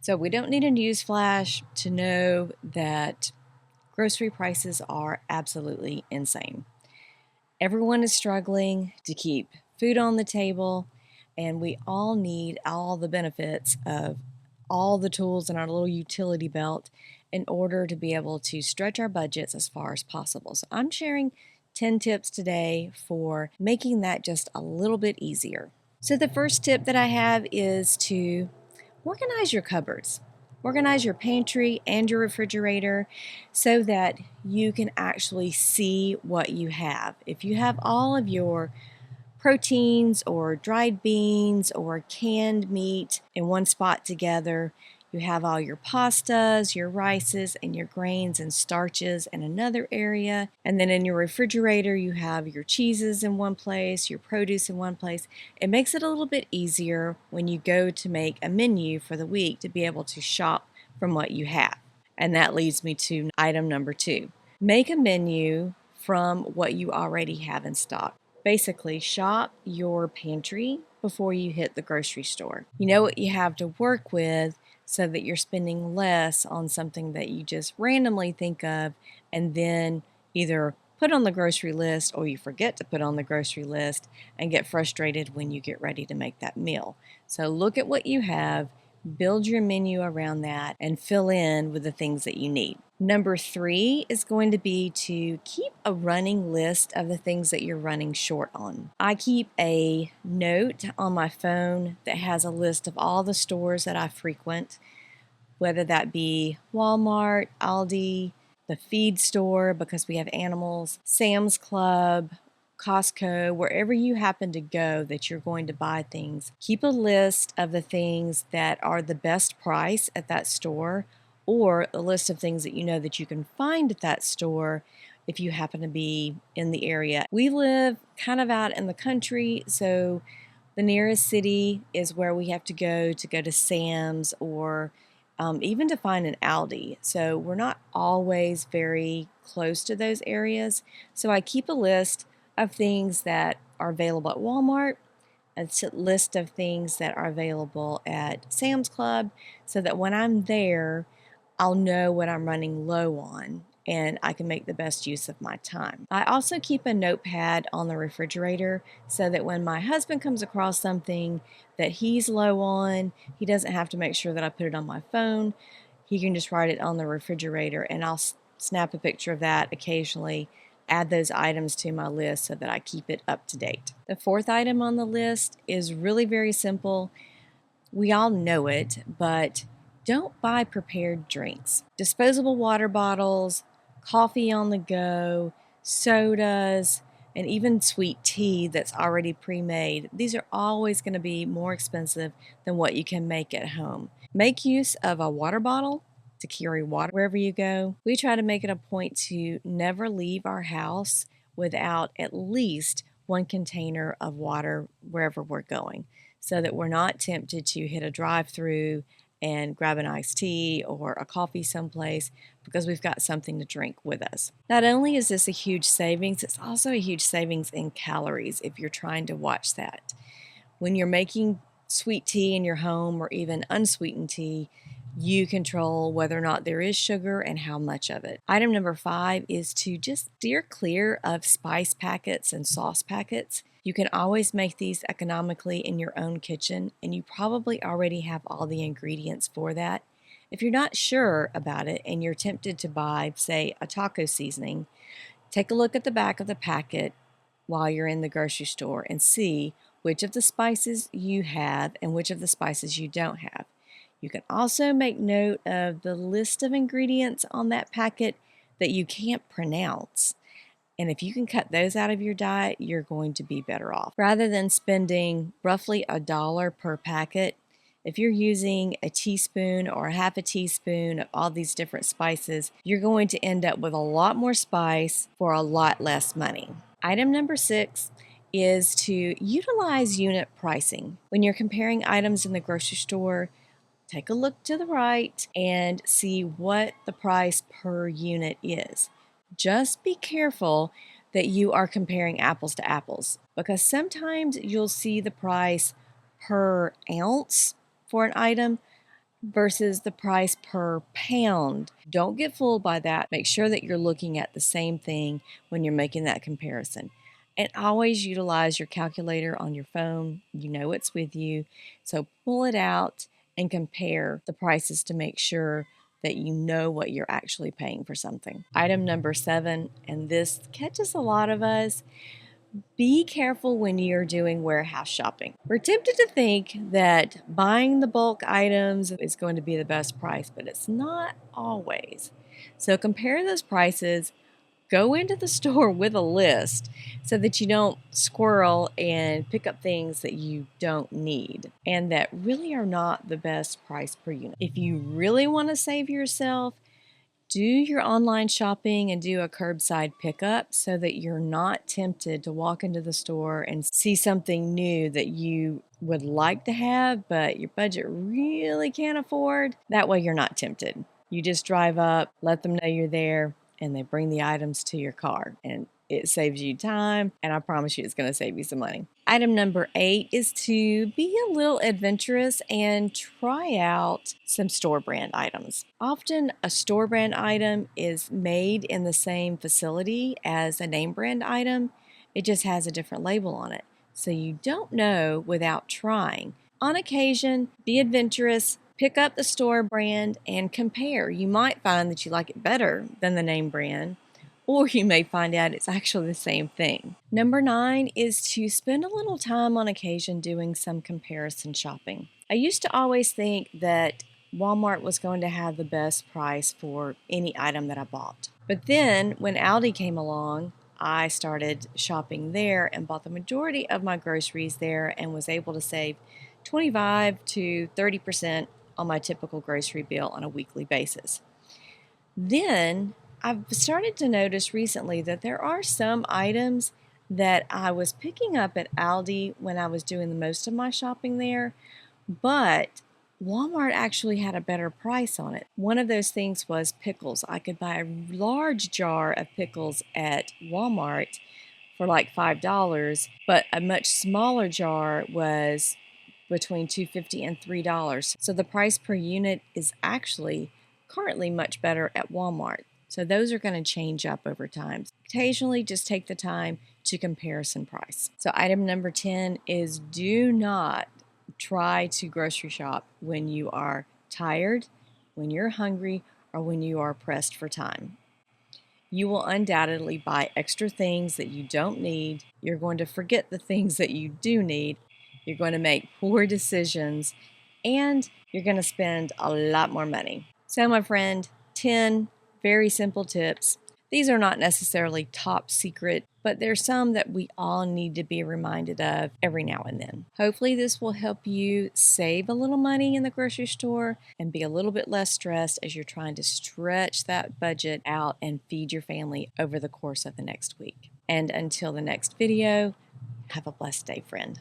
So we don't need a news flash to know that grocery prices are absolutely insane. Everyone is struggling to keep food on the table, and we all need all the benefits of all the tools in our little utility belt in order to be able to stretch our budgets as far as possible. So I'm sharing 10 tips today for making that just a little bit easier. So the first tip that I have is to organize your cupboards. Organize your pantry and your refrigerator so that you can actually see what you have. If you have all of your proteins or dried beans or canned meat in one spot together, you have all your pastas, your rices, and your grains and starches in another area. And then in your refrigerator, you have your cheeses in one place, your produce in one place. It makes it a little bit easier when you go to make a menu for the week to be able to shop from what you have. And that leads me to item number 2. Make a menu from what you already have in stock. Basically, shop your pantry before you hit the grocery store. You know what you have to work with so that you're spending less on something that you just randomly think of and then either put on the grocery list or you forget to put on the grocery list and get frustrated when you get ready to make that meal. So look at what you have, build your menu around that, and fill in with the things that you need. Number 3 is going to be to keep a running list of the things that you're running short on. I keep a note on my phone that has a list of all the stores that I frequent, whether that be Walmart, Aldi, the feed store because we have animals, Sam's Club, Costco, wherever you happen to go that you're going to buy things. Keep a list of the things that are the best price at that store, or a list of things that you know that you can find at that store if you happen to be in the area. We live kind of out in the country, so the nearest city is where we have to go to Sam's or even to find an Aldi. So we're not always very close to those areas. So I keep a list of things that are available at Walmart, a list of things that are available at Sam's Club, so that when I'm there, I'll know what I'm running low on and I can make the best use of my time. I also keep a notepad on the refrigerator so that when my husband comes across something that he's low on, he doesn't have to make sure that I put it on my phone. He can just write it on the refrigerator and I'll snap a picture of that occasionally, add those items to my list so that I keep it up to date. The 4th item on the list is really very simple. We all know it, but don't buy prepared drinks. Disposable water bottles, coffee on the go, sodas, and even sweet tea that's already pre-made. These are always going to be more expensive than what you can make at home. Make use of a water bottle to carry water wherever you go. We try to make it a point to never leave our house without at least one container of water wherever we're going, so that we're not tempted to hit a drive-through and grab an iced tea or a coffee someplace because we've got something to drink with us. Not only is this a huge savings, it's also a huge savings in calories if you're trying to watch that. When you're making sweet tea in your home or even unsweetened tea, you control whether or not there is sugar and how much of it. Item number 5 is to just steer clear of spice packets and sauce packets. You can always make these economically in your own kitchen, and you probably already have all the ingredients for that. If you're not sure about it and you're tempted to buy, say, a taco seasoning, take a look at the back of the packet while you're in the grocery store and see which of the spices you have and which of the spices you don't have. You can also make note of the list of ingredients on that packet that you can't pronounce. And if you can cut those out of your diet, you're going to be better off. Rather than spending roughly $1 per packet, if you're using a teaspoon or a half a teaspoon of all these different spices, you're going to end up with a lot more spice for a lot less money. Item number 6 is to utilize unit pricing. When you're comparing items in the grocery store, take a look to the right and see what the price per unit is. Just be careful that you are comparing apples to apples, because sometimes you'll see the price per ounce for an item versus the price per pound. Don't get fooled by that. Make sure that you're looking at the same thing when you're making that comparison. And always utilize your calculator on your phone. You know it's with you. So pull it out and compare the prices to make sure that you know what you're actually paying for something. Item number 7, and this catches a lot of us. Be careful when you're doing warehouse shopping. We're tempted to think that buying the bulk items is going to be the best price, but it's not always. So compare those prices. Go into the store with a list so that you don't squirrel and pick up things that you don't need and that really are not the best price per unit. If you really want to save yourself, do your online shopping and do a curbside pickup so that you're not tempted to walk into the store and see something new that you would like to have, but your budget really can't afford. That way, you're not tempted. You just drive up, let them know you're there, and they bring the items to your car. And it saves you time, and I promise you it's going to save you some money. Item number 8 is to be a little adventurous and try out some store brand items. Often a store brand item is made in the same facility as a name brand item. It just has a different label on it. So you don't know without trying. On occasion, be adventurous, pick up the store brand and compare. You might find that you like it better than the name brand, or you may find out it's actually the same thing. Number 9 is to spend a little time on occasion doing some comparison shopping. I used to always think that Walmart was going to have the best price for any item that I bought. But then when Aldi came along, I started shopping there and bought the majority of my groceries there and was able to save 25 to 30% on my typical grocery bill on a weekly basis. Then I've started to notice recently that there are some items that I was picking up at Aldi when I was doing the most of my shopping there, but Walmart actually had a better price on it. One of those things was pickles. I could buy a large jar of pickles at Walmart for like $5, but a much smaller jar was between $2.50 and $3. So the price per unit is actually currently much better at Walmart. So those are going to change up over time. Occasionally, just take the time to comparison price. So item number 10 is do not try to grocery shop when you are tired, when you're hungry, or when you are pressed for time. You will undoubtedly buy extra things that you don't need. You're going to forget the things that you do need. You're going to make poor decisions, and you're going to spend a lot more money. So, my friend, 10 very simple tips. These are not necessarily top secret, but there's some that we all need to be reminded of every now and then. Hopefully, this will help you save a little money in the grocery store and be a little bit less stressed as you're trying to stretch that budget out and feed your family over the course of the next week. And until the next video, have a blessed day, friend.